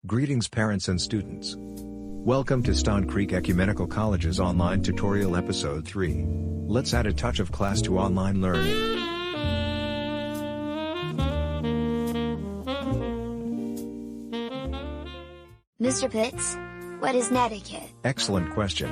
Greetings parents and students. Welcome to Stann Creek Ecumenical College's online tutorial episode 3. Let's add a touch of class to online learning. Mr. Pitts, what is netiquette? Excellent question.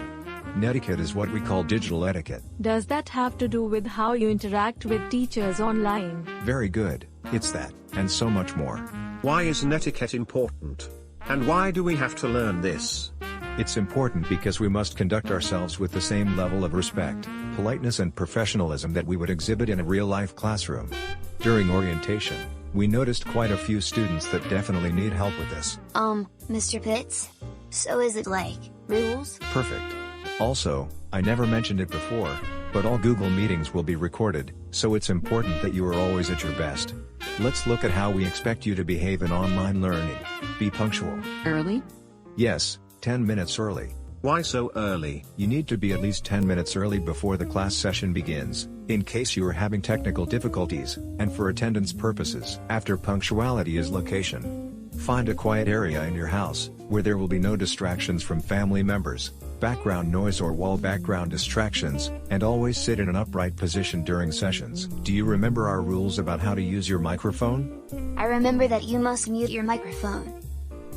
Netiquette is what we call digital etiquette. Does that have to do with how you interact with teachers online? Very good, it's that, and so much more. Why is netiquette important? And why do we have to learn this? It's important because we must conduct ourselves with the same level of respect, politeness and professionalism that we would exhibit in a real-life classroom. During orientation, we noticed quite a few students that definitely need help with this. Mr. Pitts? So is it like rules? Perfect. Also, I never mentioned it before, but all Google meetings will be recorded, so it's important that you are always at your best. Let's look at how we expect you to behave in online learning. Be punctual. Early? Yes, 10 minutes early. Why so early? You need to be at least 10 minutes early before the class session begins, in case you are having technical difficulties, and for attendance purposes. After punctuality is location. Find a quiet area in your house, where there will be no distractions from family members, background noise or wall background distractions, and always sit in an upright position during sessions. Do you remember our rules about how to use your microphone? I remember that you must mute your microphone.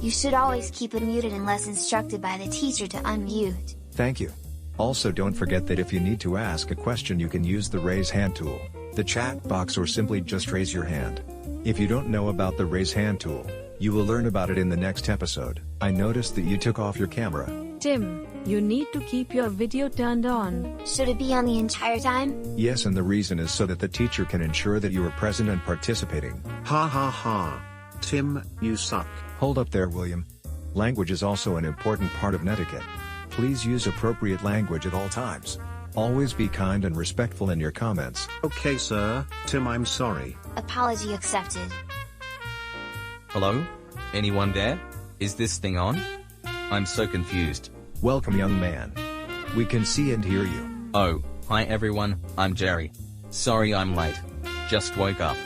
You should always keep it muted unless instructed by the teacher to unmute. Thank you. Also don't forget that if you need to ask a question you can use the raise hand tool, the chat box, or simply just raise your hand. If you don't know about the raise hand tool, you will learn about it in the next episode. I noticed that you took off your camera. Tim, you need to keep your video turned on. Should it be on the entire time? Yes, and the reason is so that the teacher can ensure that you are present and participating. Ha ha ha. Tim, you suck. Hold up there, William. Language is also an important part of netiquette. Please use appropriate language at all times. Always be kind and respectful in your comments. Okay sir, Tim, I'm sorry. Apology accepted. Hello? Anyone there? Is this thing on? I'm so confused. Welcome, young man. We can see and hear you. Oh, hi everyone, I'm Jerry. Sorry I'm late. Just woke up.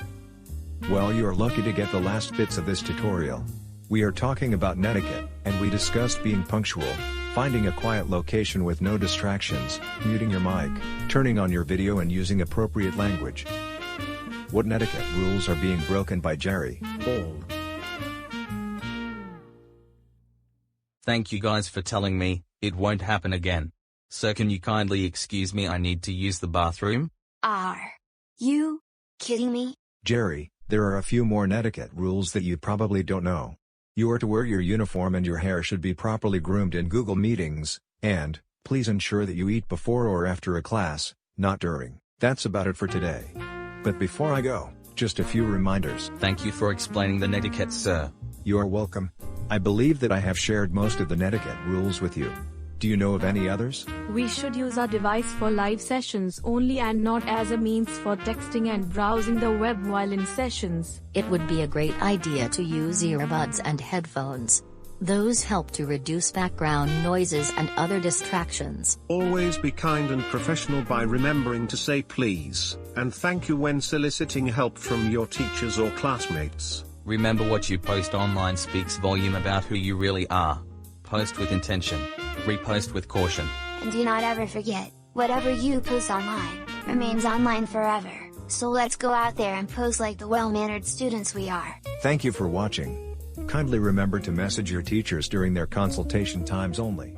Well, you are lucky to get the last bits of this tutorial. We are talking about netiquette, and we discussed being punctual, finding a quiet location with no distractions, muting your mic, turning on your video and using appropriate language. What netiquette rules are being broken by Jerry? All. Thank you guys for telling me, it won't happen again. So can you kindly excuse me, I need to use the bathroom? Are you kidding me? Jerry, there are a few more netiquette rules that you probably don't know. You are to wear your uniform and your hair should be properly groomed in Google meetings, and, please ensure that you eat before or after a class, not during. That's about it for today. But before I go, just a few reminders. Thank you for explaining the netiquette, sir. You are welcome. I believe that I have shared most of the netiquette rules with you. Do you know of any others? We should use our device for live sessions only and not as a means for texting and browsing the web while in sessions. It would be a great idea to use earbuds and headphones. Those help to reduce background noises and other distractions. Always be kind and professional by remembering to say please, and thank you when soliciting help from your teachers or classmates. Remember, what you post online speaks volume about who you really are. Post with intention. Repost with caution. And do not ever forget, whatever you post online, remains online forever. So let's go out there and post like the well-mannered students we are. Thank you for watching. Kindly remember to message your teachers during their consultation times only.